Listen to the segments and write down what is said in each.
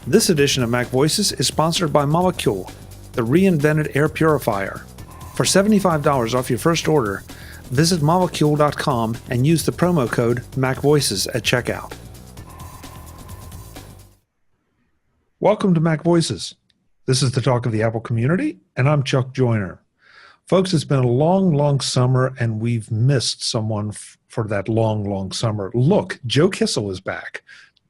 This edition of MacVoices is sponsored by Molecule, the reinvented air purifier. For $75 off your first order, visit molecule.com and use the promo code MacVoices at checkout. Welcome to MacVoices. This is the talk of the Apple community, and I'm Chuck Joyner. Folks, it's been a long summer, and we've missed someone for that long summer. Look, Joe Kissell is back.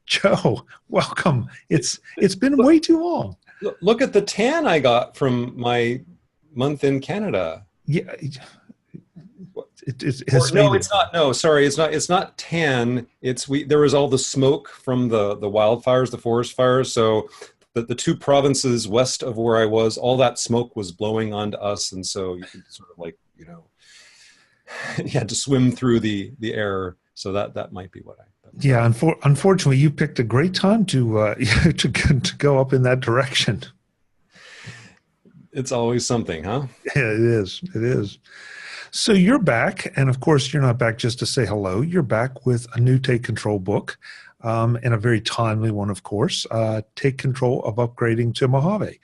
Joe, welcome. It's been way too long. Look at the tan I got from my month in Canada. Yeah. It's not. No, sorry, it's not. It's not tan. There was all the smoke from the wildfires, the forest fires. So the two provinces west of where I was, all that smoke was blowing onto us, and so you could sort of you had to swim through the air. So that might be what I. Yeah, unfortunately, you picked a great time to go up in that direction. It's always something, huh? Yeah, it is. It is. So you're back, and of course, you're not back just to say hello. You're back with a new Take Control book, and a very timely one, of course. Take Control of Upgrading to Mojave.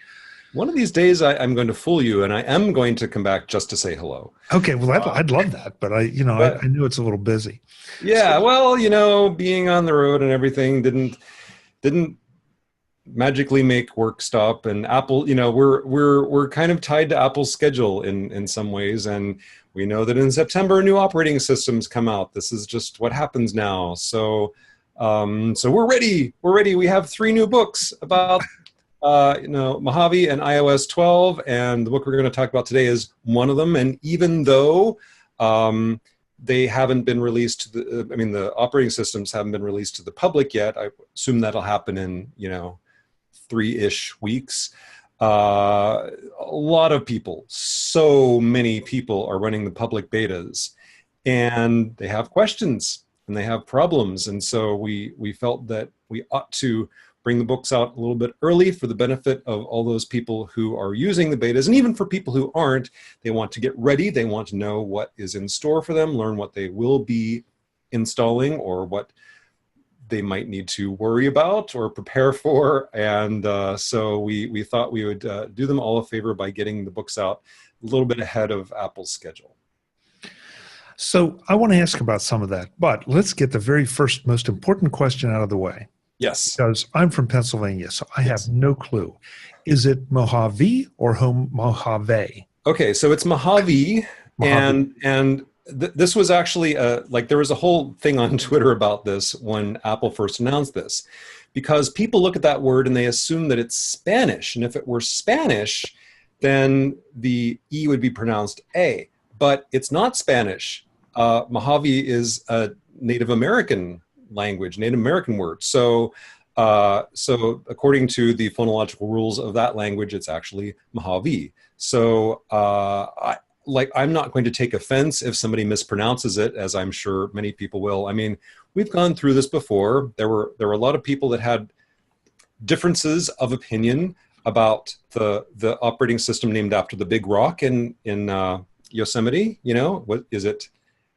One of these days, I'm going to fool you, and I am going to come back just to say hello. Okay, well, I'd love that, but I knew it's a little busy. Yeah, well, being on the road and everything didn't magically make work stop. And Apple, we're kind of tied to Apple's schedule in some ways, and we know that in September new operating systems come out. This is just what happens now. So we're ready. We're ready. We have 3 new books about. Mojave and iOS 12, and the book we're going to talk about today is one of them. And even though they haven't been released, the operating systems haven't been released to the public yet, I assume that'll happen in 3-ish weeks. A lot of people, so many people are running the public betas, and they have questions and they have problems, and so we felt that we ought to bring the books out a little bit early for the benefit of all those people who are using the betas. And even for people who aren't, they want to get ready. They want to know what is in store for them, learn what they will be installing or what they might need to worry about or prepare for. And so we thought we would do them all a favor by getting the books out a little bit ahead of Apple's schedule. So I want to ask about some of that, but let's get the very first most important question out of the way. Yes. Because I'm from Pennsylvania, so I have no clue. Is it Mojave or Mojave? Okay, so it's Mojave. And this was actually, there was a whole thing on Twitter about this when Apple first announced this. Because people look at that word and they assume that it's Spanish. And if it were Spanish, then the E would be pronounced A. But it's not Spanish. Mojave is a Native American language, Native American word. So according to the phonological rules of that language, it's actually Mojave. So I'm not going to take offense if somebody mispronounces it, as I'm sure many people will. I mean, we've gone through this before. There were a lot of people that had differences of opinion about the operating system named after the big rock in Yosemite. What is it?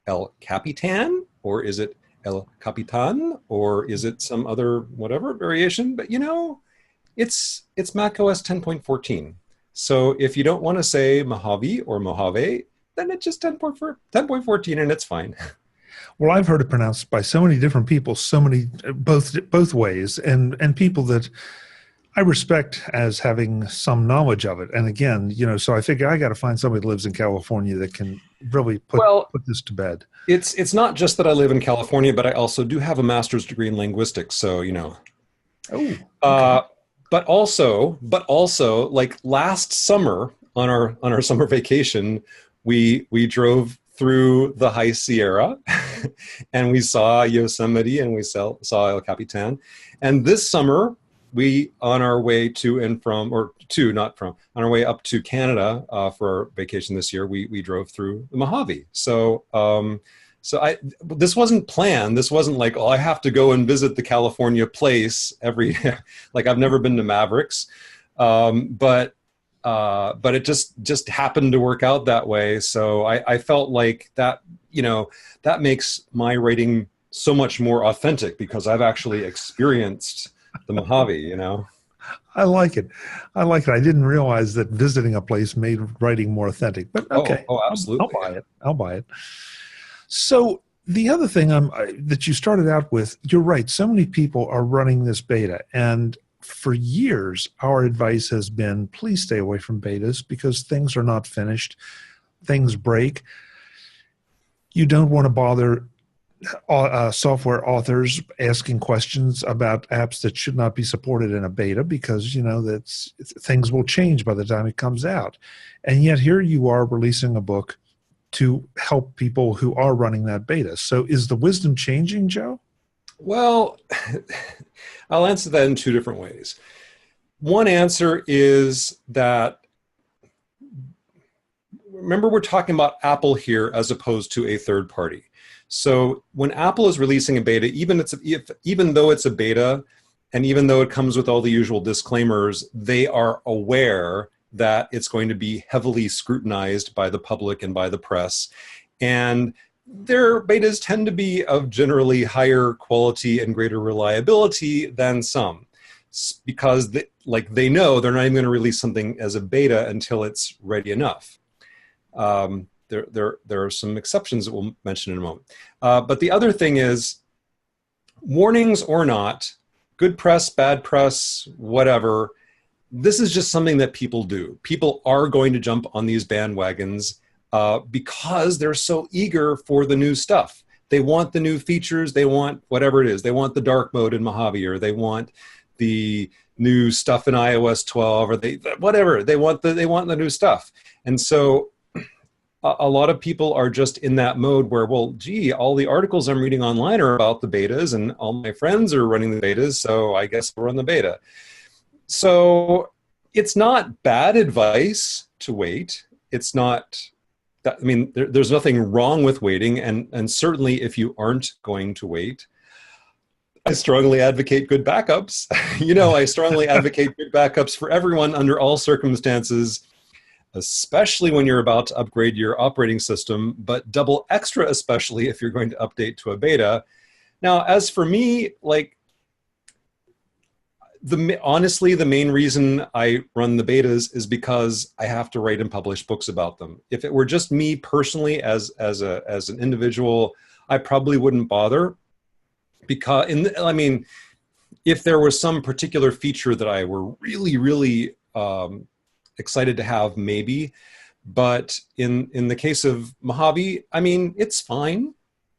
El Capitan, or is it El Capitan, or is it some other whatever variation? But it's macOS 10.14. So if you don't want to say Mojave or Mojave, then it's just 10.14 and it's fine. Well, I've heard it pronounced by so many different people, so many both ways, and people that I respect as having some knowledge of it. And again, so I figure I got to find somebody that lives in California that can really put this to bed. It's not just that I live in California, but I also do have a master's degree in linguistics. So, Oh, okay. But also, like last summer on our summer vacation, we drove through the High Sierra and we saw Yosemite and we saw El Capitan. And this summer, on our way on our way up to Canada for our vacation this year, we drove through the Mojave. So this wasn't planned. This wasn't like, I have to go and visit the California place every, like I've never been to Mavericks. But it just happened to work out that way. So I felt like that, that makes my writing so much more authentic because I've actually experienced the Mojave, I like it. I like it. I didn't realize that visiting a place made writing more authentic, but okay, Oh, I'll absolutely. buy it. I'll buy it. So the other thing that you started out with, you're right. So many people are running this beta, and for years, our advice has been, please stay away from betas because things are not finished. Things break. You don't want to bother software authors asking questions about apps that should not be supported in a beta because that's things will change by the time it comes out. And yet here you are releasing a book to help people who are running that beta. So is the wisdom changing, Joe? Well, I'll answer that in two different ways. One answer is that, remember, we're talking about Apple here as opposed to a third party. So when Apple is releasing a beta, even though it's a beta, and even though it comes with all the usual disclaimers, they are aware that it's going to be heavily scrutinized by the public and by the press. And their betas tend to be of generally higher quality and greater reliability than some, because they know they're not even going to release something as a beta until it's ready enough. There are some exceptions that we'll mention in a moment. But the other thing is, warnings or not, good press, bad press, whatever, this is just something that people do. People are going to jump on these bandwagons because they're so eager for the new stuff. They want the new features. They want whatever it is. They want the dark mode in Mojave, or they want the new stuff in iOS 12, or whatever. They want the new stuff. And so a lot of people are just in that mode where, well, gee, all the articles I'm reading online are about the betas, and all my friends are running the betas, so I guess we'll run the beta. So it's not bad advice to wait. It's not, there's nothing wrong with waiting, and certainly if you aren't going to wait, I strongly advocate good backups. I strongly advocate good backups for everyone under all circumstances, especially when you're about to upgrade your operating system, but double extra especially if you're going to update to a beta. Now, as for me, honestly, the main reason I run the betas is because I have to write and publish books about them. If it were just me personally as an individual, I probably wouldn't bother, because if there was some particular feature that I were really, really excited to have, maybe. But in the case of Mojave, it's fine.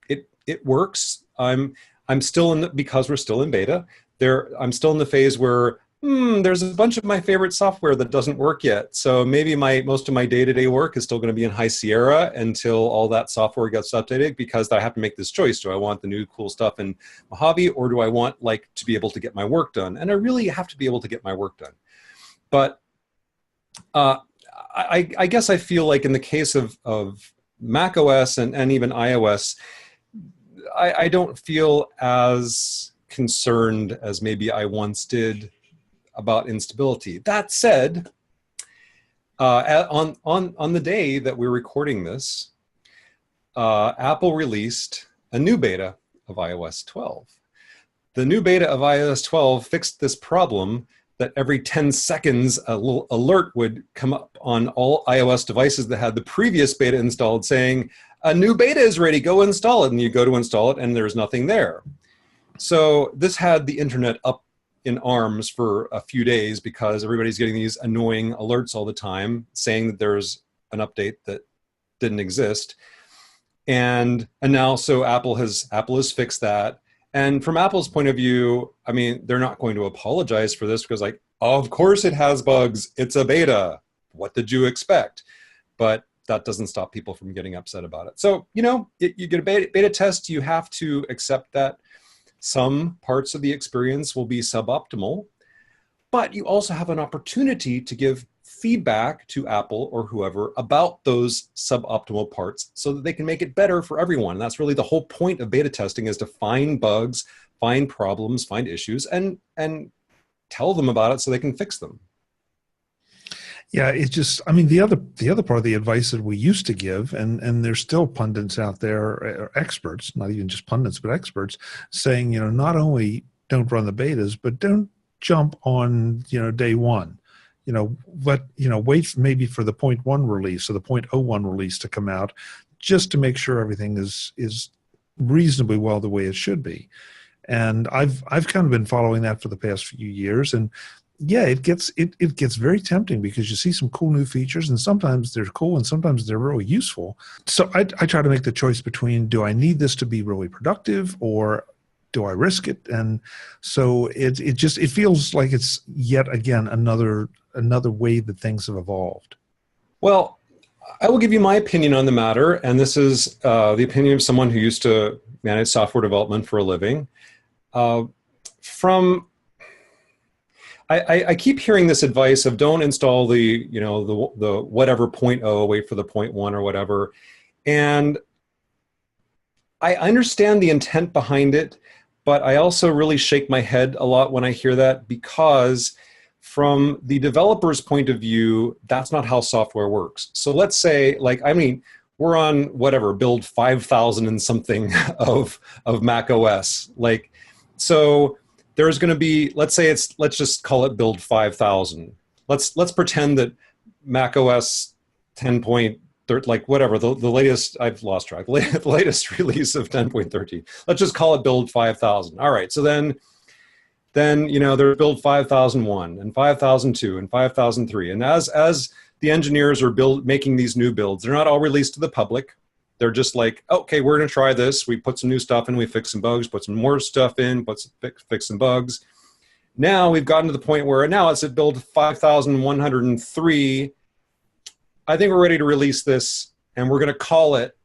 It works. I'm still because we're still in beta. I'm still in the phase where there's a bunch of my favorite software that doesn't work yet. So maybe most of my day-to-day work is still going to be in High Sierra until all that software gets updated, because I have to make this choice. Do I want the new cool stuff in Mojave, or do I want to be able to get my work done? And I really have to be able to get my work done. But I guess I feel like in the case of Mac OS and even iOS, I don't feel as concerned as maybe I once did about instability. That said, on the day that we're recording this, Apple released a new beta of iOS 12. The new beta of iOS 12 fixed this problem that every 10 seconds a little alert would come up on all iOS devices that had the previous beta installed saying, a new beta is ready, go install it. And you go to install it and there's nothing there. So this had the internet up in arms for a few days, because everybody's getting these annoying alerts all the time saying that there's an update that didn't exist. And now, so Apple has fixed that. And from Apple's point of view, they're not going to apologize for this, because of course it has bugs. It's a beta. What did you expect? But that doesn't stop people from getting upset about it. So, you get a beta test, you have to accept that some parts of the experience will be suboptimal, but you also have an opportunity to give feedback to Apple or whoever about those suboptimal parts so that they can make it better for everyone. And that's really the whole point of beta testing, is to find bugs, find problems, find issues, and tell them about it so they can fix them. Yeah, it's just, the other part of the advice that we used to give, and there's still pundits out there, experts, not even just pundits, but experts, saying, not only don't run the betas, but don't jump on, day one. Wait maybe for the point 1 release or the 0.01 release to come out, just to make sure everything is reasonably well the way it should be. And I've kind of been following that for the past few years, and yeah, it gets very tempting because you see some cool new features, and sometimes they're cool and sometimes they're really useful. So I try to make the choice between, do I need this to be really productive, or do I risk it? And so it feels like it's yet again another way that things have evolved. Well, I will give you my opinion on the matter, and this is the opinion of someone who used to manage software development for a living. I keep hearing this advice of don't install the whatever 0.0, wait for the 0.1 or whatever. And I understand the intent behind it, but I also really shake my head a lot when I hear that, because from the developer's point of view, that's not how software works. So let's say, we're on whatever, build 5,000 and something of Mac OS. So there's going to be, let's just call it build 5,000. Let's pretend that Mac OS 10.13, the latest, I've lost track, the latest release of 10.13. Let's just call it build 5,000. All right, so then there's build 5,001 and 5,002 and 5,003. And as the engineers are making these new builds, they're not all released to the public. They're just like, okay, we're going to try this. We put some new stuff in, we fix some bugs, put some more stuff in, fix some bugs. Now we've gotten to the point where now it's at build 5,103. I think we're ready to release this, and we're going to call it,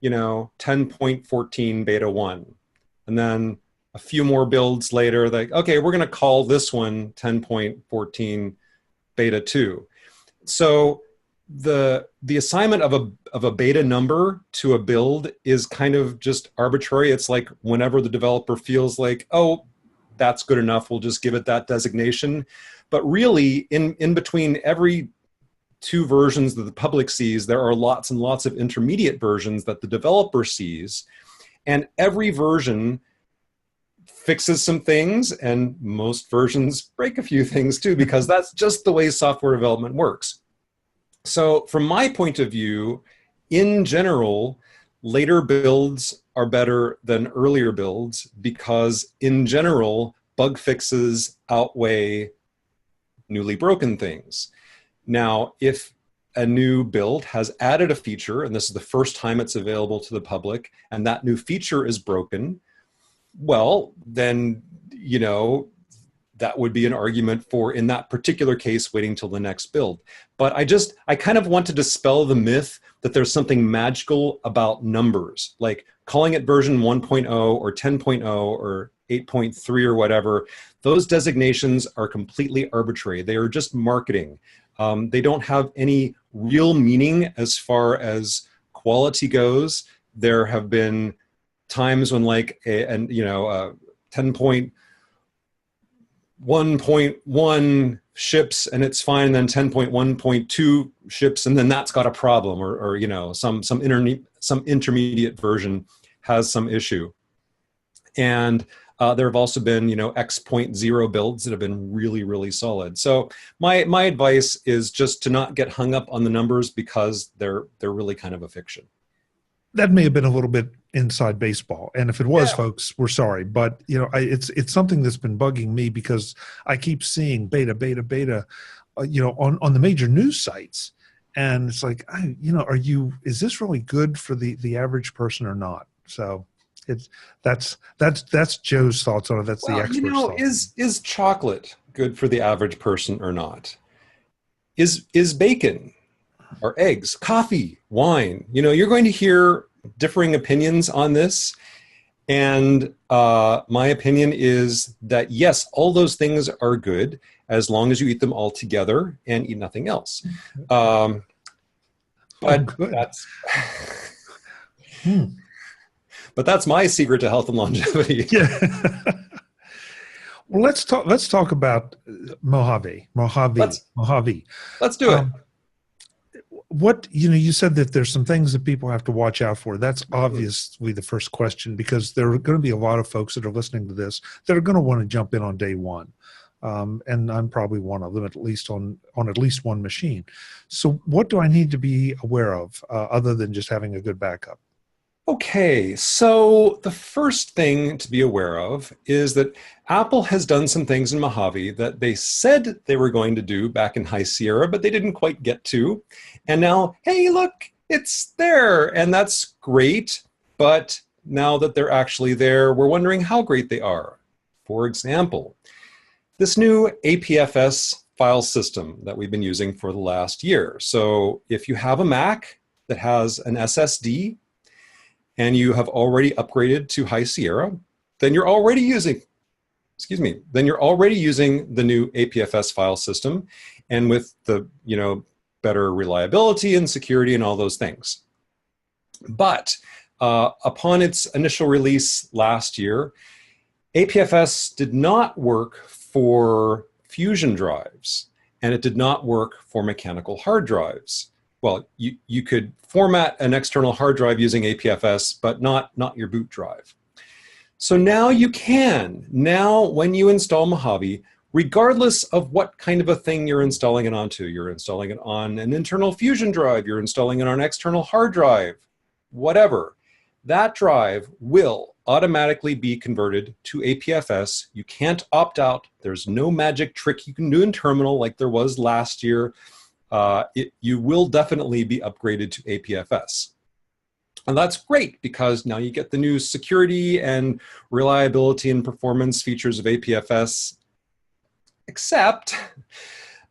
10.14 beta 1. And then a few more builds later, okay, we're going to call this one 10.14 beta 2. So the assignment of a beta number to a build is kind of just arbitrary. It's like whenever the developer feels like, oh, that's good enough, we'll just give it that designation. But really, in between every 2 versions that the public sees, there are lots and lots of intermediate versions that the developer sees. And every version fixes some things, and most versions break a few things too, because that's just the way software development works. So from my point of view, in general, later builds are better than earlier builds, because in general, bug fixes outweigh newly broken things. Now, if a new build has added a feature, and this is the first time it's available to the public, and that new feature is broken, well, then, that would be an argument for, in that particular case, waiting till the next build. But I kind of want to dispel the myth that there's something magical about numbers, like calling it version 1.0 or 10.0 or 8.3 or whatever. Those designations are completely arbitrary. They are just marketing. They don't have any real meaning as far as quality goes. There have been times when 10.1.1 ships and it's fine, and then 10.1.2 ships and then that's got a problem, or some intermediate version has some issue. And there have also been X.0 builds that have been really, really solid. So my advice is just to not get hung up on the numbers, because they're really kind of a fiction. That may have been a little bit inside baseball, and if it was, folks, we're sorry. But it's something that's been bugging me, because I keep seeing beta, on the major news sites, and it's like, is this really good for the average person or not? So that's Joe's thoughts on it. That's the expert's thoughts. Is chocolate good for the average person or not? Is bacon or eggs, coffee, wine? You're going to hear differing opinions on this. And my opinion is that, yes, all those things are good as long as you eat them all together and eat nothing else. But that's... But that's my secret to health and longevity. Yeah. Well, let's talk about Mojave. Let's do it. What you said that there's some things that people have to watch out for. That's obviously the first question, because there are going to be a lot of folks that are listening to this that are going to want to jump in on day one. and I'm probably one of them, at least on at least one machine. So what do I need to be aware of other than just having a good backup? Okay, so the first thing to be aware of is that Apple has done some things in Mojave that they said they were going to do back in High Sierra, but they didn't quite get to. And now, hey, look, it's there, and that's great. But now that they're actually there, we're wondering how great they are. For example, this new APFS file system that we've been using for the last year. So if you have a Mac that has an SSD, and you have already upgraded to High Sierra, then you're already using, then you're already using the new APFS file system, and with the, better reliability and security and all those things. But upon its initial release last year, APFS did not work for Fusion drives, and it did not work for mechanical hard drives. Well, you could format an external hard drive using APFS, but not your boot drive. So now you can. Now, when you install Mojave, regardless of what kind of a thing you're installing it onto, you're installing it on an internal Fusion drive, you're installing it on an external hard drive, whatever, that drive will automatically be converted to APFS. You can't opt out. There's no magic trick you can do in terminal like there was last year. You will definitely be upgraded to APFS. And that's great because now you get the new security and reliability and performance features of APFS, except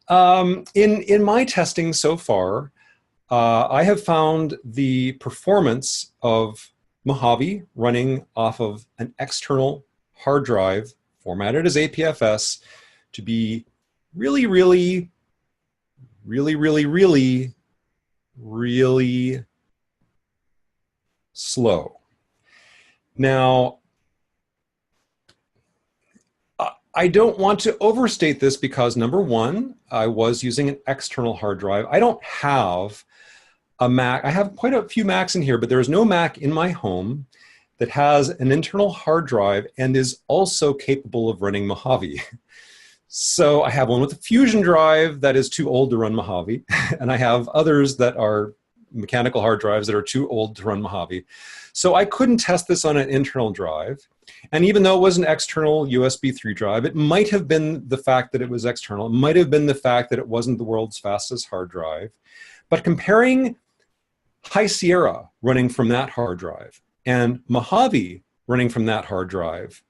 in my testing so far, I have found the performance of Mojave running off of an external hard drive formatted as APFS to be really, really, really, really, really, really slow. Now, I don't want to overstate this because, number one, I was using an external hard drive. I don't have a Mac. I have quite a few Macs in here, but there is no Mac in my home that has an internal hard drive and is also capable of running Mojave. So I have one with a Fusion drive that is too old to run Mojave, and I have others that are mechanical hard drives that are too old to run Mojave. So I couldn't test this on an internal drive. And even though it was an external USB 3 drive, it might have been the fact that it was external. It might have been the fact that it wasn't the world's fastest hard drive. But comparing High Sierra running from that hard drive and Mojave running from that hard drive,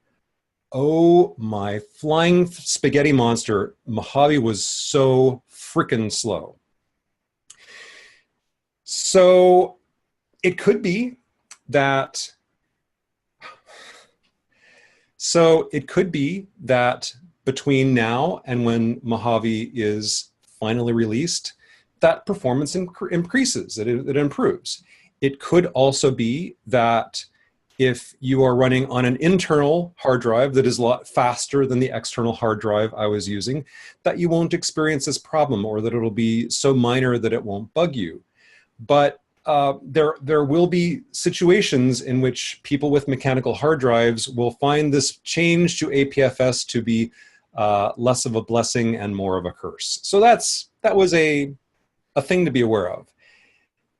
oh my flying spaghetti monster, Mojave was so freaking slow. So it could be that between now and when Mojave is finally released, that performance increases, it improves. It could also be that if you are running on an internal hard drive that is a lot faster than the external hard drive I was using, that you won't experience this problem, or that it'll be so minor that it won't bug you. But there will be situations in which people with mechanical hard drives will find this change to APFS to be less of a blessing and more of a curse. So that was a thing to be aware of.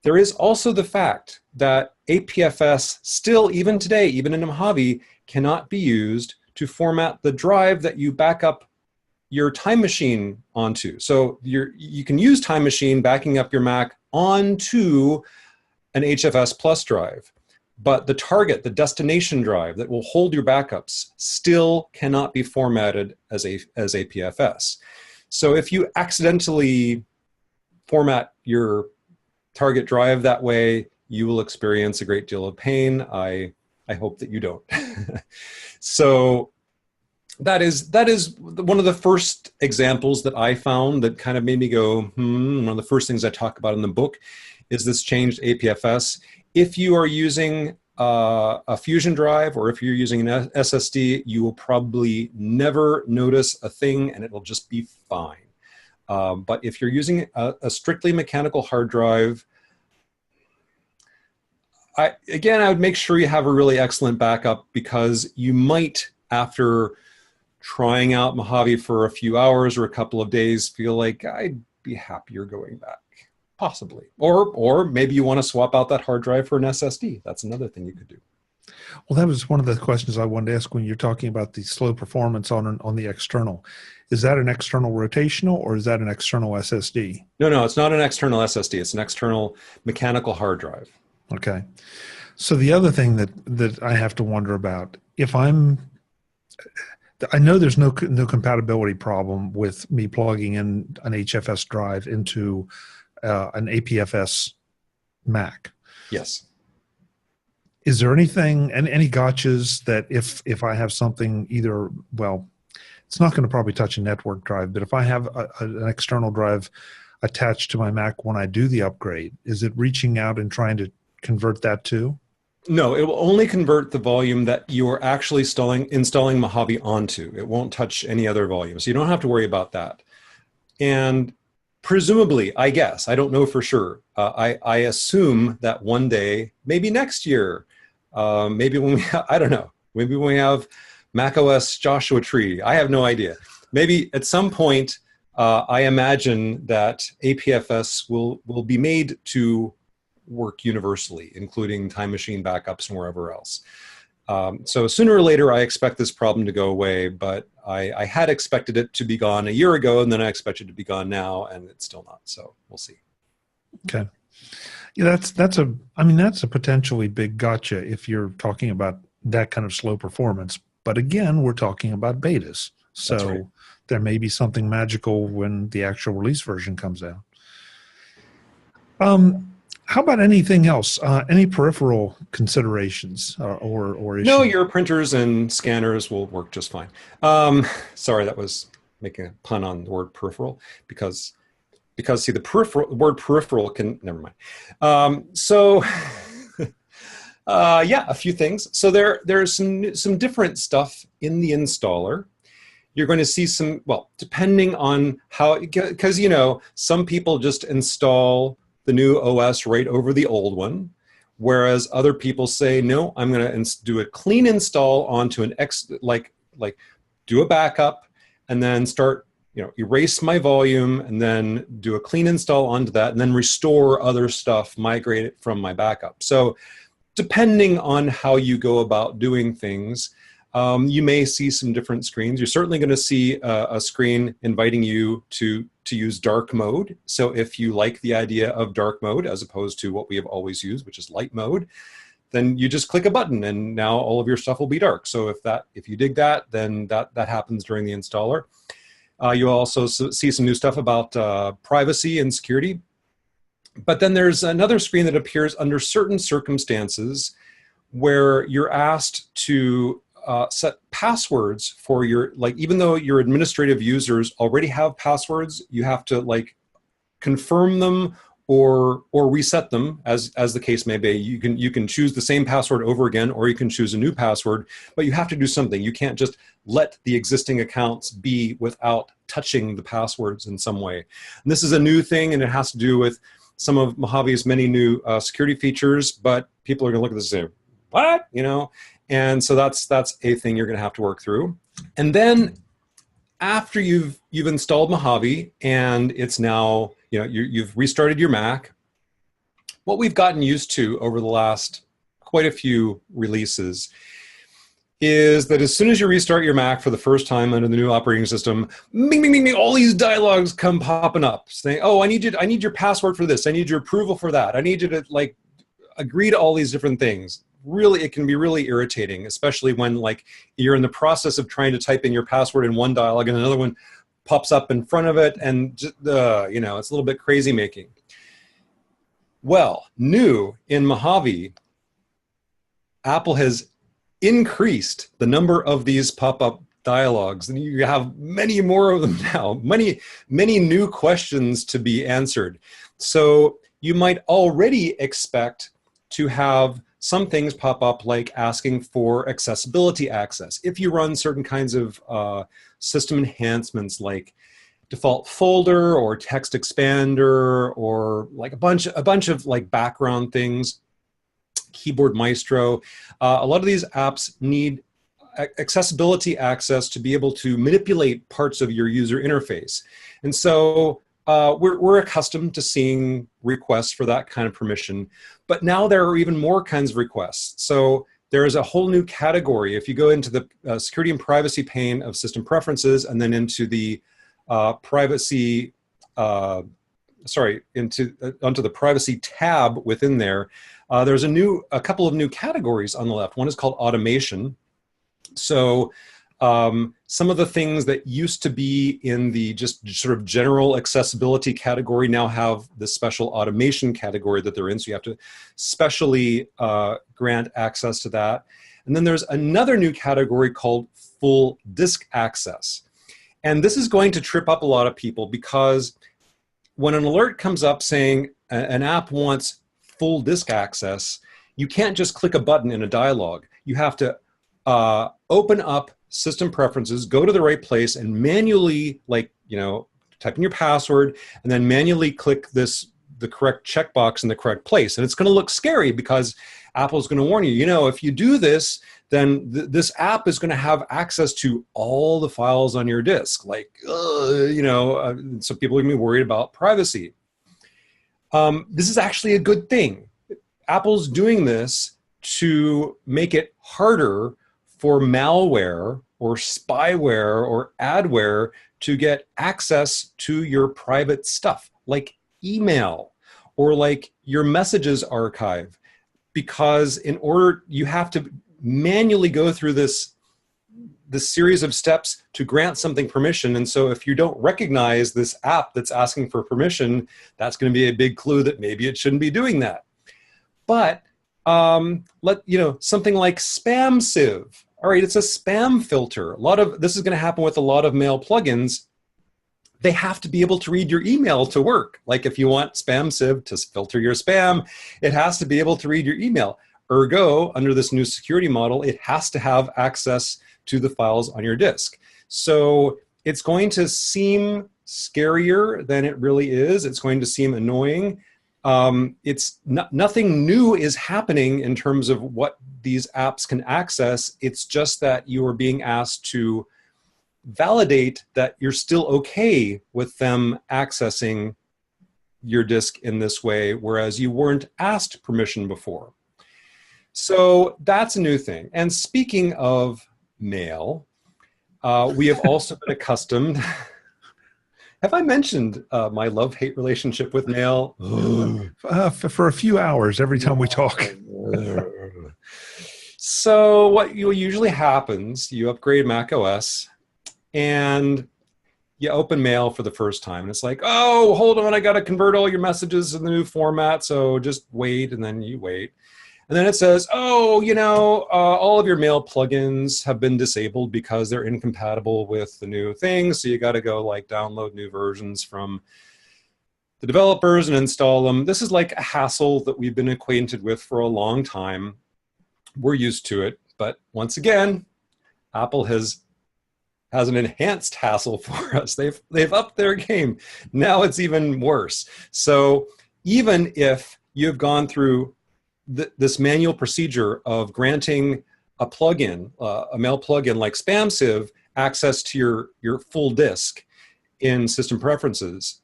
There is also the fact that APFS still, even today, even in Mojave, cannot be used to format the drive that you back up your Time Machine onto. So you can use Time Machine backing up your Mac onto an HFS Plus drive, but the target, the destination drive that will hold your backups, still cannot be formatted as APFS. So if you accidentally format your target drive that way, you will experience a great deal of pain. I hope that you don't. So that is one of the first examples that I found that kind of made me go, One of the first things I talk about in the book is this changed APFS. If you are using a Fusion drive, or if you're using an SSD, you will probably never notice a thing, and it will just be fine. But if you're using a strictly mechanical hard drive, I would make sure you have a really excellent backup, because you might, after trying out Mojave for a few hours or a couple of days, feel like I'd be happier going back, possibly. Or maybe you want to swap out that hard drive for an SSD. That's another thing you could do. Well, that was one of the questions I wanted to ask when you're talking about the slow performance on the external. Is that an external rotational or is that an external SSD? No, it's not an external SSD. It's an external mechanical hard drive. Okay. So the other thing that I have to wonder about, I know there's no compatibility problem with me plugging in an HFS drive into an APFS Mac. Yes. Is there anything, any gotchas that if I have something either, well, it's not going to probably touch a network drive, but if I have an external drive attached to my Mac when I do the upgrade, is it reaching out and trying to convert that too? No, it will only convert the volume that you are actually installing Mojave onto. It won't touch any other volume, so you don't have to worry about that. And presumably, I guess, I don't know for sure, I assume that one day, maybe next year, maybe when we, I don't know, maybe when we have macOS Joshua Tree, I have no idea. Maybe at some point, I imagine that APFS will be made to work universally, including time machine backups and wherever else. So sooner or later, I expect this problem to go away, but I had expected it to be gone a year ago, and then I expect it to be gone now, and it's still not. So we'll see. Okay. Yeah, that's a potentially big gotcha if you're talking about that kind of slow performance. But again, we're talking about betas. So Right. There may be something magical when the actual release version comes out. How about anything else? Any peripheral considerations or issues? No, your printers and scanners will work just fine. Sorry, that was making a pun on the word peripheral because see, the word peripheral can, never mind. Yeah, a few things. So there's some different stuff in the installer. You're going to see some, well, depending on how, because some people just install the new OS right over the old one, whereas other people say, no, I'm going to do a clean install onto an like do a backup and then start, erase my volume and then do a clean install onto that and then restore other stuff, migrate it from my backup. So depending on how you go about doing things, you may see some different screens. You're certainly going to see a screen inviting you to use dark mode. So if you like the idea of dark mode as opposed to what we have always used, which is light mode, then you just click a button and now all of your stuff will be dark. So if you dig that, then that happens during the installer. You'll also see some new stuff about privacy and security. But then there's another screen that appears under certain circumstances where you're asked to set passwords for your, even though your administrative users already have passwords, you have to confirm them or reset them as the case may be. You can choose the same password over again, or you can choose a new password, but you have to do something. You can't just let the existing accounts be without touching the passwords in some way. And this is a new thing, and it has to do with some of Mojave's many new security features, but people are going to look at this and say, what? And so that's a thing you're going to have to work through. And then after you've installed Mojave and it's now, you've restarted your Mac, what we've gotten used to over the last quite a few releases is that as soon as you restart your Mac for the first time under the new operating system, bing, bing, bing, bing, all these dialogues come popping up saying, oh, I need your password for this. I need your approval for that. I need you to agree to all these different things. Really, it can be really irritating, especially when you're in the process of trying to type in your password in one dialog and another one pops up in front of it, and just, it's a little bit crazy making. Well, new in Mojave, Apple has increased the number of these pop-up dialogues, and you have many more of them now, many new questions to be answered. So you might already expect to have some things pop up like asking for accessibility access. If you run certain kinds of system enhancements like default folder or text expander or a bunch of background things, Keyboard Maestro, a lot of these apps need accessibility access to be able to manipulate parts of your user interface. And so we're accustomed to seeing requests for that kind of permission, but now there are even more kinds of requests. So there is a whole new category. If you go into the security and privacy pane of system preferences and then into the onto the privacy tab within there, there's a couple of new categories on the left. One is called automation. So some of the things that used to be in the just sort of general accessibility category now have this special automation category that they're in. So you have to specially grant access to that. And then there's another new category called full disk access. And this is going to trip up a lot of people because when an alert comes up saying an app wants full disk access, you can't just click a button in a dialog. You have to open up system preferences, go to the right place, and manually, type in your password, and then manually click the correct checkbox in the correct place. And it's going to look scary because Apple's going to warn you, if you do this, then this app is going to have access to all the files on your disk. So people are going to be worried about privacy. This is actually a good thing. Apple's doing this to make it harder for malware or spyware or adware to get access to your private stuff, like email or like your messages archive, because you have to manually go through this series of steps to grant something permission. And so if you don't recognize this app that's asking for permission, that's going to be a big clue that maybe it shouldn't be doing that. But something like spam sieve. All right, it's a spam filter. This is going to happen with a lot of mail plugins. They have to be able to read your email to work. Like if you want spam sieve to filter your spam, it has to be able to read your email. Ergo, under this new security model, it has to have access to the files on your disk. So it's going to seem scarier than it really is. It's going to seem annoying. Nothing new is happening in terms of what these apps can access. It's just that you are being asked to validate that you're still okay with them accessing your disk in this way, whereas you weren't asked permission before. So that's a new thing. And speaking of mail, we have also been accustomed. Have I mentioned my love-hate relationship with mail? For a few hours every time we talk. So what usually happens, you upgrade Mac OS and you open mail for the first time. And it's like, oh, hold on, I got to convert all your messages in the new format. So just wait, and then you wait. And then it says, oh, all of your mail plugins have been disabled because they're incompatible with the new thing. So you got to go download new versions from the developers and install them. This is like a hassle that we've been acquainted with for a long time. We're used to it. But once again, Apple has an enhanced hassle for us. They've upped their game. Now it's even worse. So even if you've gone through this manual procedure of granting a plugin, a mail plugin like spam sieve, access to your full disk in system preferences.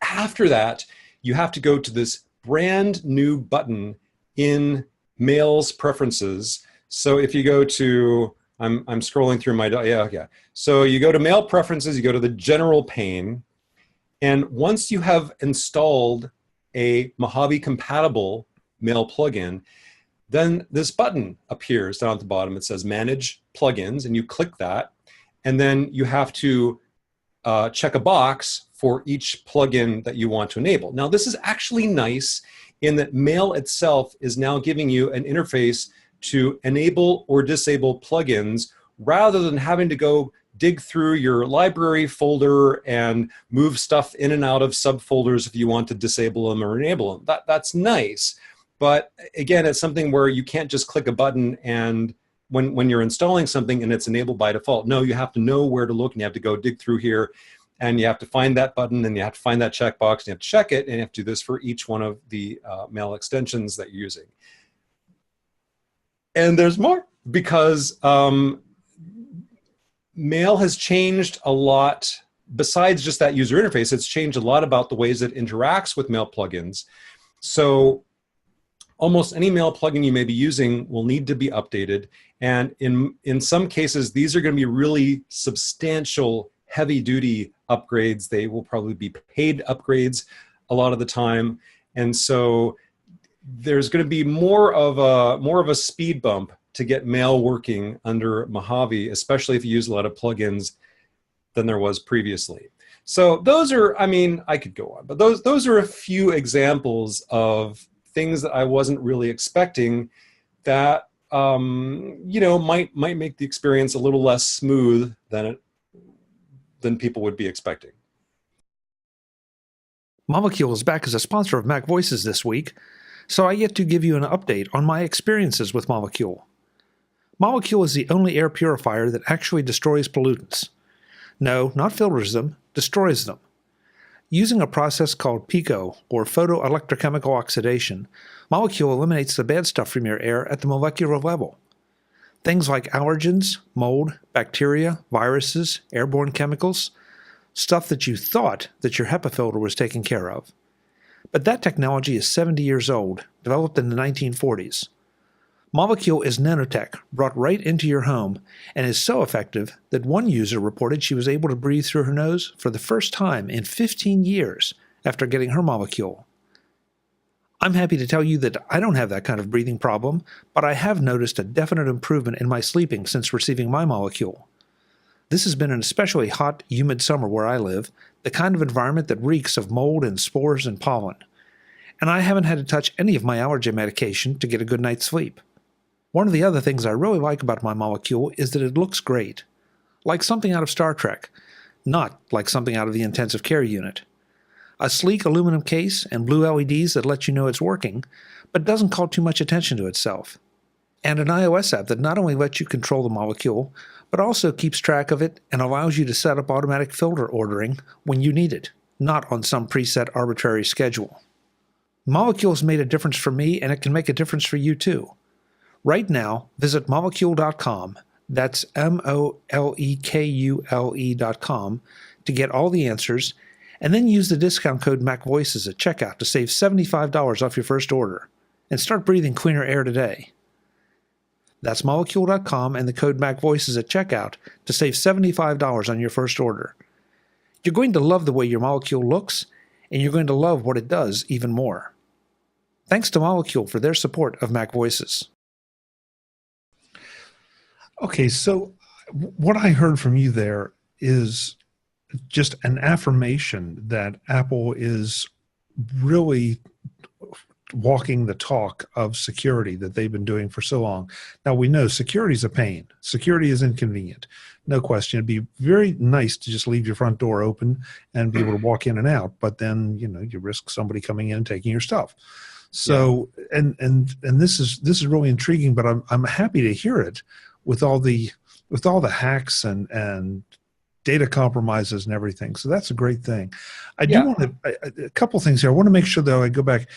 After that, you have to go to this brand new button in mail's preferences. So if you go to, I'm scrolling through my, yeah. So you go to mail preferences, you go to the general pane, and once you have installed a Mojave compatible mail plugin, then this button appears down at the bottom. It says Manage Plugins, and you click that, and then you have to check a box for each plugin that you want to enable. Now, this is actually nice in that Mail itself is now giving you an interface to enable or disable plugins rather than having to go dig through your library folder and move stuff in and out of subfolders if you want to disable them or enable them. That's nice. But again, it's something where you can't just click a button and when you're installing something and it's enabled by default. No, you have to know where to look, and you have to go dig through here, and you have to find that button, and you have to find that checkbox, and you have to check it, and you have to do this for each one of the mail extensions that you're using. And there's more. because Mail has changed a lot. Besides just that user interface, it's changed a lot about the ways it interacts with Mail plugins. So almost any Mail plugin you may be using will need to be updated. And in some cases, these are going to be really substantial, heavy-duty upgrades. They will probably be paid upgrades a lot of the time. And so there's going to be more of a speed bump to get Mail working under Mojave, especially if you use a lot of plugins, than there was previously. So those are, I mean, I could go on, but those are a few examples of things that I wasn't really expecting that you know, might make the experience a little less smooth than people would be expecting. Molecule is back as a sponsor of MacVoices this week, so I get to give you an update on my experiences with Molecule. Molecule is the only air purifier that actually destroys pollutants. No, not filters them, destroys them. Using a process called PICO, or photoelectrochemical oxidation, Molecule eliminates the bad stuff from your air at the molecular level. Things like allergens, mold, bacteria, viruses, airborne chemicals, stuff that you thought that your HEPA filter was taking care of. But that technology is 70 years old, developed in the 1940s. Molecule is nanotech brought right into your home and is so effective that one user reported she was able to breathe through her nose for the first time in 15 years after getting her Molecule. I'm happy to tell you that I don't have that kind of breathing problem, but I have noticed a definite improvement in my sleeping since receiving my Molecule. This has been an especially hot, humid summer where I live, the kind of environment that reeks of mold and spores and pollen. And I haven't had to touch any of my allergy medication to get a good night's sleep. One of the other things I really like about my Molecule is that it looks great. Like something out of Star Trek, not like something out of the intensive care unit. A sleek aluminum case and blue LEDs that let you know it's working, but doesn't call too much attention to itself. And an iOS app that not only lets you control the Molecule, but also keeps track of it and allows you to set up automatic filter ordering when you need it, not on some preset arbitrary schedule. Molecule has made a difference for me, and it can make a difference for you too. Right now, visit molecule.com, that's MOLEKULE.com, to get all the answers, and then use the discount code MacVoices at checkout to save $75 off your first order, and start breathing cleaner air today. That's molecule.com and the code MacVoices at checkout to save $75 on your first order. You're going to love the way your Molecule looks, and you're going to love what it does even more. Thanks to Molecule for their support of MacVoices. Okay, so what I heard from you there is just an affirmation that Apple is really walking the talk of security that they've been doing for so long. Now, we know security is a pain. Security is inconvenient. No question. It'd be very nice to just leave your front door open and be able to walk in and out, but then, you know, you risk somebody coming in and taking your stuff. So, yeah. and this is really intriguing, but I'm happy to hear it with all the hacks and data compromises and everything. So that's a great thing. I do want to, a couple things here. I want to make sure though, I go back,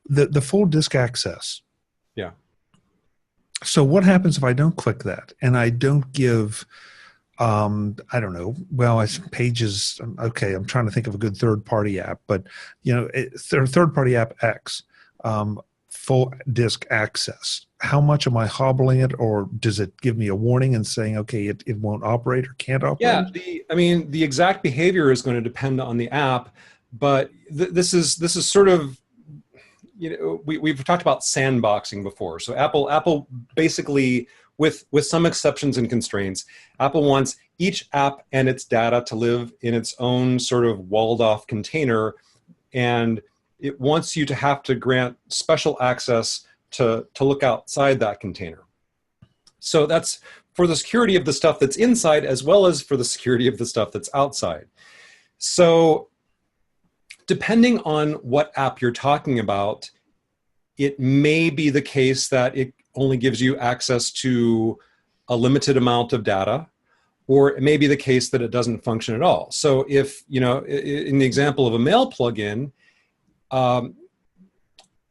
the full disk access. Yeah. So what happens if I don't click that and I don't give, I don't know, well, Pages, okay, I'm trying to think of a good third-party app, but, you know, third-party app X, full disk access. How much am I hobbling it, or does it give me a warning and saying, okay, it won't operate or can't operate? Yeah, the exact behavior is going to depend on the app, but this is sort of, you know, we've talked about sandboxing before. So Apple basically, with some exceptions and constraints, Apple wants each app and its data to live in its own sort of walled off container, and it wants you to have to grant special access to look outside that container. So that's for the security of the stuff that's inside as well as for the security of the stuff that's outside. So depending on what app you're talking about, it may be the case that it only gives you access to a limited amount of data, or it may be the case that it doesn't function at all. So if, you know, in the example of a Mail plugin,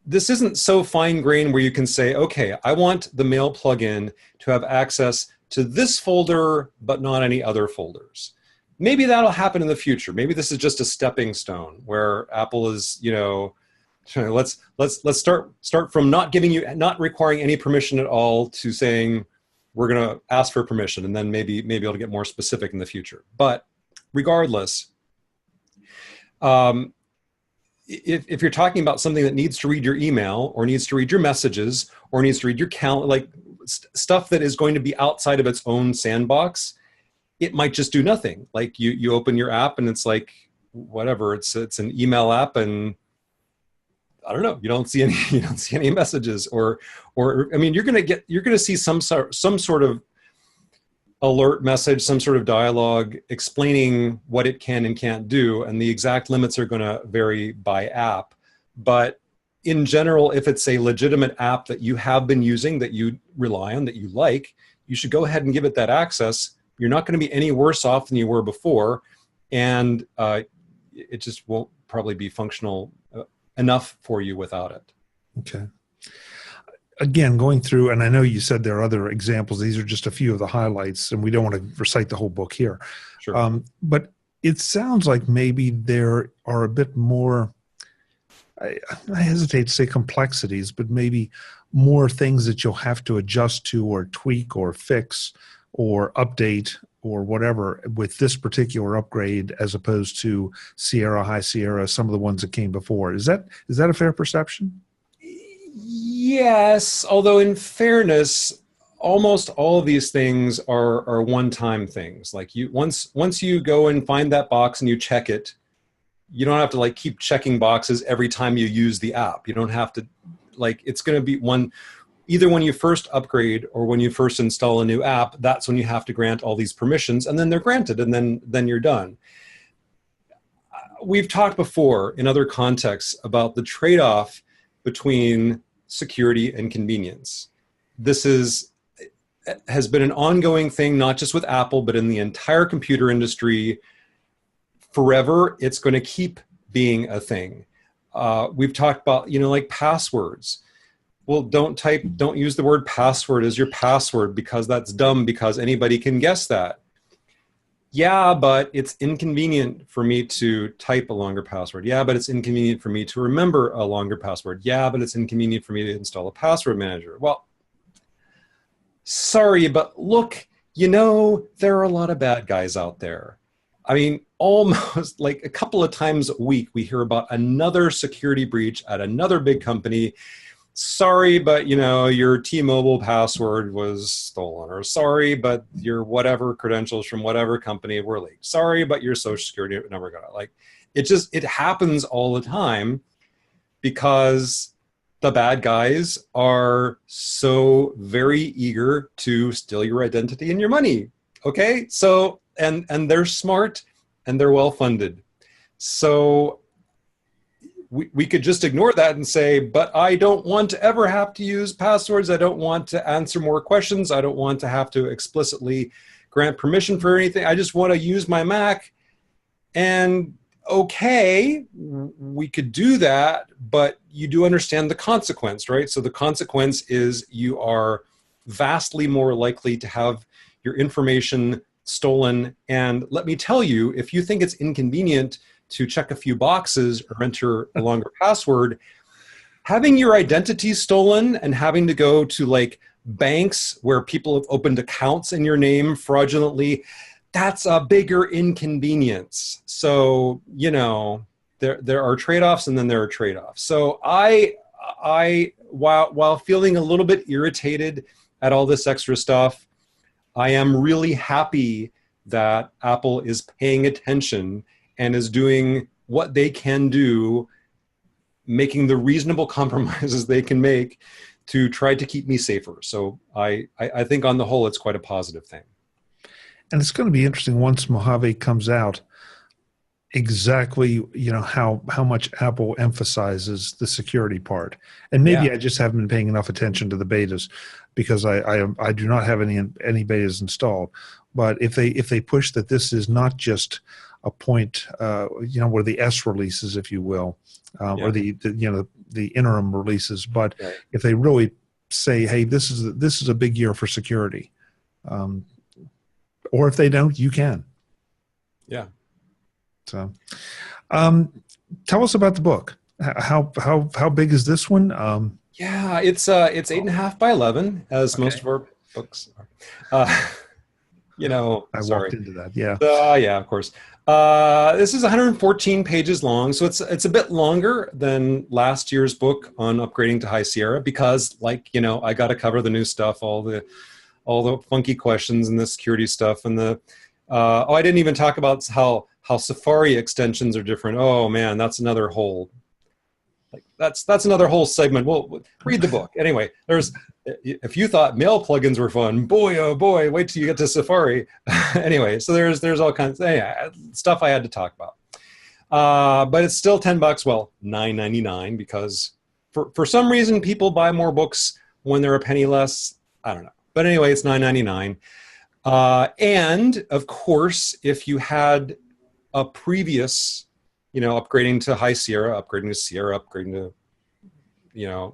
this isn't so fine-grained where you can say, okay, I want the mail plugin to have access to this folder, but not any other folders. Maybe that'll happen in the future. Maybe this is just a stepping stone where Apple is, let's start from not requiring any permission at all to saying we're going to ask for permission, and then maybe it'll get more specific in the future. But regardless, if you're talking about something that needs to read your email or needs to read your messages or needs to read your calendar, like stuff that is going to be outside of its own sandbox, it might just do nothing. Like you open your app and it's like, whatever, it's an email app, and I don't know, you don't see any messages, or I mean, you're going to see some sort of alert message, some sort of dialogue explaining what it can and can't do, and the exact limits are going to vary by app. But in general, if it's a legitimate app that you have been using, that you rely on, that you like, you should go ahead and give it that access. You're not going to be any worse off than you were before, and it just won't probably be functional enough for you without it. Okay. Again, going through, and I know you said there are other examples. These are just a few of the highlights, and we don't want to recite the whole book here. Sure. But it sounds like maybe there are a bit more, I hesitate to say complexities, but maybe more things that you'll have to adjust to or tweak or fix or update or whatever with this particular upgrade as opposed to Sierra, High Sierra, some of the ones that came before. Is that a fair perception? Yes, although in fairness, almost all of these things are one-time things. Like once you go and find that box and you check it, you don't have to like keep checking boxes every time you use the app. You don't have to, like, it's going to be either when you first upgrade or when you first install a new app, that's when you have to grant all these permissions, and then they're granted, and then you're done. We've talked before in other contexts about the trade-off between security and convenience. This has been an ongoing thing, not just with Apple, but in the entire computer industry. Forever, it's going to keep being a thing. We've talked about, like passwords. Well, don't use the word password as your password because that's dumb, because anybody can guess that. Yeah, but it's inconvenient for me to type a longer password. Yeah, but it's inconvenient for me to remember a longer password. Yeah, but it's inconvenient for me to install a password manager. Well, sorry, but look, there are a lot of bad guys out there. I mean, almost like a couple of times a week, we hear about another security breach at another big company. Sorry, but your T-Mobile password was stolen, or sorry, but your whatever credentials from whatever company were leaked. Sorry, but your social security number got out. Like, it happens all the time because the bad guys are so very eager to steal your identity and your money. Okay, so and they're smart and they're well funded. So we could just ignore that and say, but I don't want to ever have to use passwords. I don't want to answer more questions. I don't want to have to explicitly grant permission for anything. I just want to use my Mac. And okay, we could do that, but you do understand the consequence, right? So the consequence is you are vastly more likely to have your information stolen. And let me tell you, if you think it's inconvenient to check a few boxes or enter a longer password, having your identity stolen and having to go to like banks where people have opened accounts in your name fraudulently, that's a bigger inconvenience. So, there are trade-offs and then there are trade-offs. So while feeling a little bit irritated at all this extra stuff, I am really happy that Apple is paying attention and is doing what they can do, making the reasonable compromises they can make to try to keep me safer. So I think on the whole, it's quite a positive thing. And it's going to be interesting once Mojave comes out. exactly, how much Apple emphasizes the security part. And maybe Yeah. I just haven't been paying enough attention to the betas, because I do not have any betas installed. But if they push that this is not just a point, where the S releases, if you will, or Yeah. the interim releases, but Right. if they really say, hey, this is a big year for security, um, or if they don't, you can. Yeah. So, um, tell us about the book. How big is this one? Yeah, it's 8.5 by 11, as most Okay, of our books are. Uh, I walked sorry. into that. Yeah. Yeah, of course. This is 114 pages long, so it's a bit longer than last year's book on upgrading to High Sierra, because, like, I got to cover the new stuff, all the funky questions and the security stuff, and I didn't even talk about how Safari extensions are different. Oh man, that's another whole segment. Well, read the book anyway. If you thought mail plugins were fun, boy oh boy, wait till you get to Safari. Anyway, so there's all kinds of stuff I had to talk about. But it's still $10. Well, $9.99, because for some reason people buy more books when they're a penny less. I don't know. But anyway, it's $9.99. And of course, if you had a previous, upgrading to High Sierra, upgrading to Sierra, upgrading to,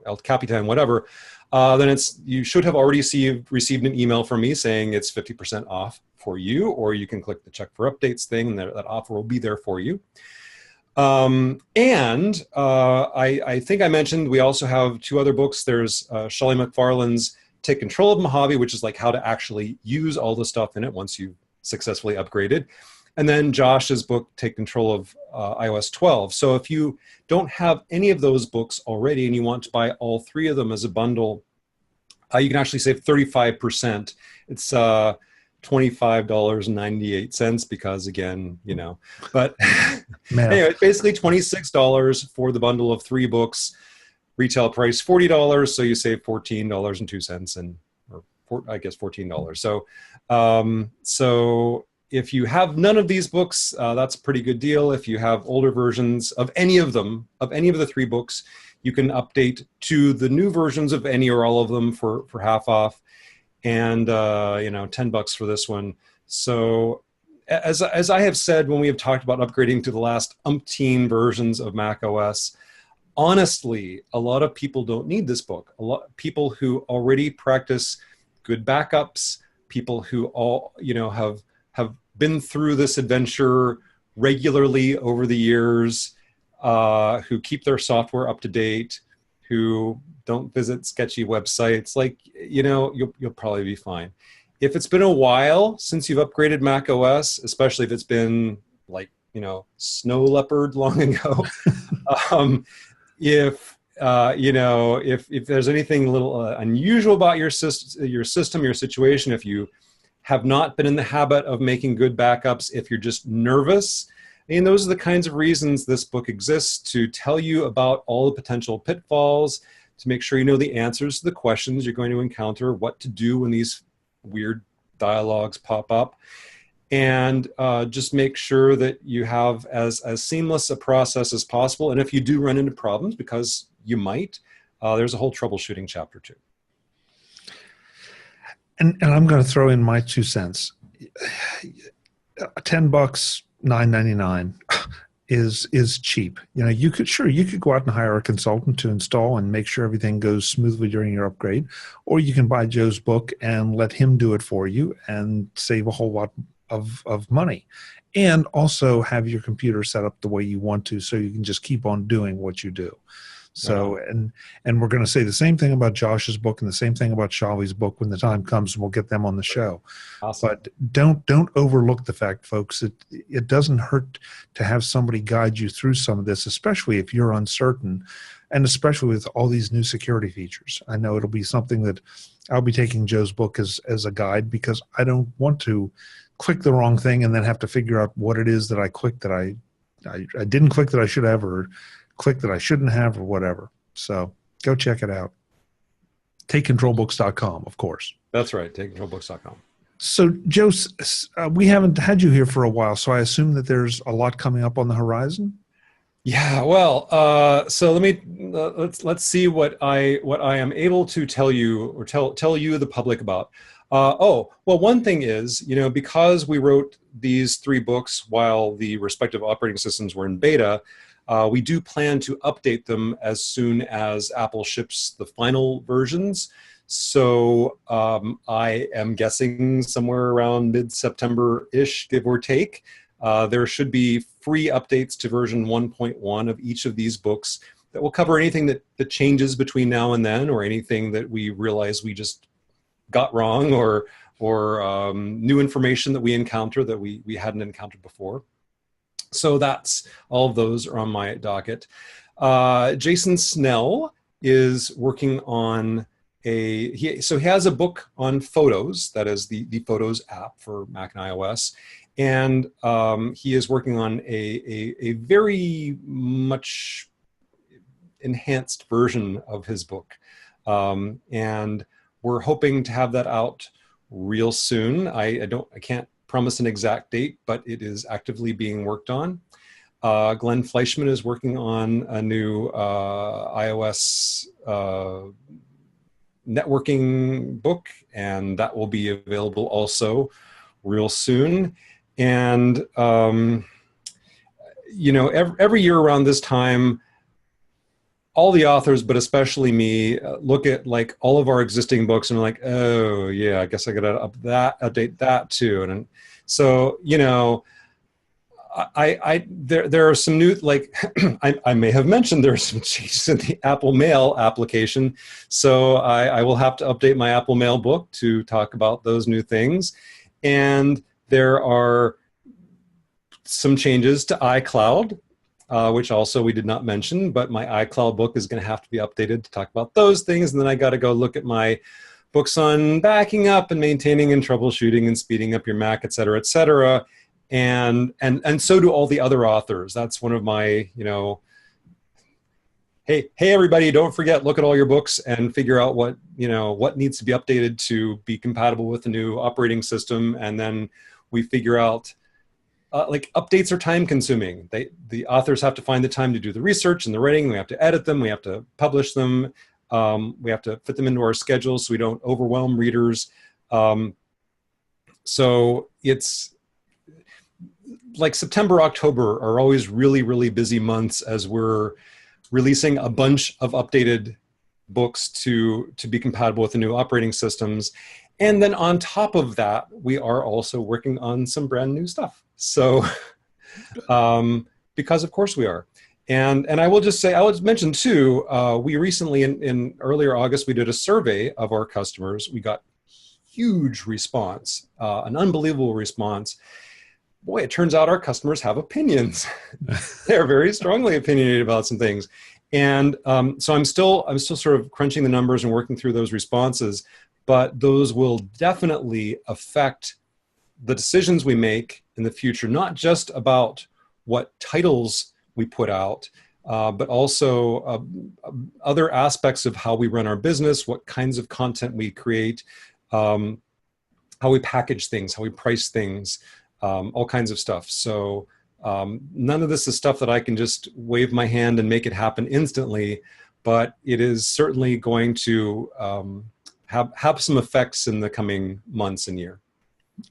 El Capitan, whatever, then you should have already received an email from me saying it's 50% off for you, or you can click the check for updates thing, and that offer will be there for you. I think I mentioned we also have two other books. There's Shelley McFarlane's Take Control of Mojave, which is like how to actually use all the stuff in it once you've successfully upgraded. And then Josh's book, Take Control of iOS 12. So if you don't have any of those books already and you want to buy all three of them as a bundle, you can actually save 35%. It's $25.98, because, again, but anyway, it's basically $26 for the bundle of three books. Retail price $40, so you save $14.02, I guess $14. So if you have none of these books, that's a pretty good deal. If you have older versions of any of the three books, you can update to the new versions of any or all of them for half off, and $10 for this one. So as I have said when we have talked about upgrading to the last umpteen versions of Mac OS, honestly, a lot of people don't need this book. A lot of people who already practice good backups, people who have been through this adventure regularly over the years, who keep their software up to date, who don't visit sketchy websites, you'll probably be fine. If it's been a while since you've upgraded Mac OS, especially if it's been Snow Leopard long ago, if there's anything a little unusual about your system, your situation, if you have not been in the habit of making good backups, if you're just nervous, those are the kinds of reasons this book exists, to tell you about all the potential pitfalls, to make sure you know the answers to the questions you're going to encounter, what to do when these weird dialogues pop up, and just make sure that you have as seamless a process as possible. And if you do run into problems, because you might, there's a whole troubleshooting chapter too. And I'm going to throw in my 2 cents. $10, $9.99 is cheap. You could go out and hire a consultant to install and make sure everything goes smoothly during your upgrade, or you can buy Joe's book and let him do it for you and save a whole lot of money, and also have your computer set up the way you want to, so you can just keep on doing what you do. So, and we're going to say the same thing about Josh's book and the same thing about Shali's book when the time comes, and we'll get them on the show. Awesome. But don't overlook the fact, folks, it doesn't hurt to have somebody guide you through some of this, especially if you're uncertain, and especially with all these new security features. I know it'll be something that I'll be taking Joe's book as a guide, because I don't want to click the wrong thing and then have to figure out what it is that I clicked that I didn't click that I should have, or click that I shouldn't have, or whatever. So go check it out. TakeControlBooks.com, of course. That's right, TakeControlBooks.com. So, Joe, we haven't had you here for a while, so I assume that there's a lot coming up on the horizon. Yeah, well, so let's see what I am able to tell you or tell you the public about. Oh, well, one thing is, because we wrote these 3 books while the respective operating systems were in beta, we do plan to update them as soon as Apple ships the final versions. So I am guessing somewhere around mid-September-ish, give or take. There should be free updates to version 1.1 of each of these books that will cover anything that changes between now and then, or anything that we realize we just got wrong, or new information that we encounter that we hadn't encountered before. So that's all of those are on my docket. Jason Snell is working on he has a book on photos, that is the Photos app for Mac and iOS. And he is working on a very much enhanced version of his book. And we're hoping to have that out real soon. I can't promise an exact date, but it is actively being worked on. Glenn Fleischman is working on a new iOS networking book, and that will be available also real soon. And every year around this time, all the authors, but especially me, look at like all of our existing books and are like, oh yeah, I guess I gotta update that too. And so there are some new, like I may have mentioned there are some changes in the Apple Mail application, so I will have to update my Apple Mail book to talk about those new things. And there are some changes to iCloud, which also we did not mention, but my iCloud book is going to have to be updated to talk about those things. And then I got to go look at my books on backing up and maintaining and troubleshooting and speeding up your Mac, et cetera, et cetera. And so do all the other authors. That's one of my, hey everybody, don't forget, look at all your books and figure out what needs to be updated to be compatible with the new operating system. And then we figure out, like, updates are time consuming. The authors have to find the time to do the research and the writing. We have to edit them. We have to publish them. We have to fit them into our schedule so we don't overwhelm readers. So it's like September, October are always really, really busy months as we're releasing a bunch of updated books to be compatible with the new operating systems. And then on top of that, we are also working on some brand new stuff. So, because of course we are. And I will just say, I would mention too, we recently in earlier August, we did a survey of our customers. We got huge response, an unbelievable response. Boy, it turns out our customers have opinions. They're very strongly opinionated about some things. And so I'm still sort of crunching the numbers and working through those responses, but those will definitely affect the decisions we make in the future, not just about what titles we put out, but also other aspects of how we run our business, what kinds of content we create, how we package things, how we price things, all kinds of stuff. So none of this is stuff that I can just wave my hand and make it happen instantly, but it is certainly going to have some effects in the coming months and year.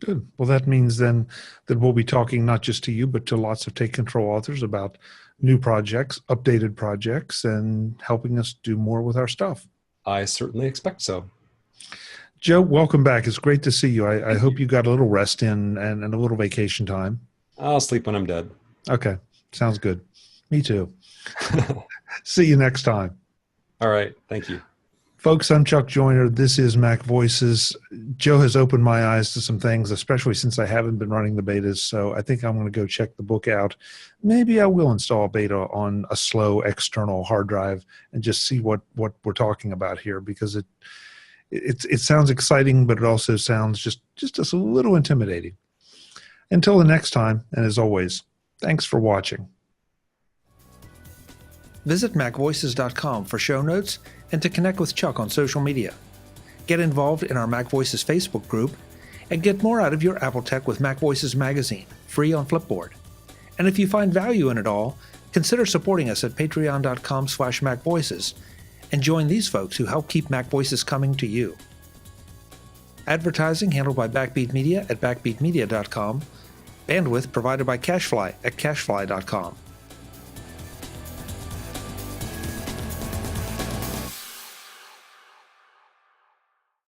Good. Well, that means then that we'll be talking not just to you, but to lots of Take Control authors about new projects, updated projects, and helping us do more with our stuff. I certainly expect so. Joe, welcome back. It's great to see you. I hope you got a little rest in and a little vacation time. I'll sleep when I'm dead. Okay. Sounds good. Me too. See you next time. All right. Thank you. Folks, I'm Chuck Joyner. This is Mac Voices. Joe has opened my eyes to some things, especially since I haven't been running the betas. So I think I'm going to go check the book out. Maybe I will install beta on a slow external hard drive and just see what we're talking about here, because it sounds exciting, but it also sounds just a little intimidating. Until the next time, and as always, thanks for watching. Visit MacVoices.com for show notes and to connect with Chuck on social media. Get involved in our Mac Voices Facebook group and get more out of your Apple tech with MacVoices magazine, free on Flipboard. And if you find value in it all, consider supporting us at patreon.com/MacVoices and join these folks who help keep MacVoices coming to you. Advertising handled by Backbeat Media at backbeatmedia.com. Bandwidth provided by CacheFly at cachefly.com.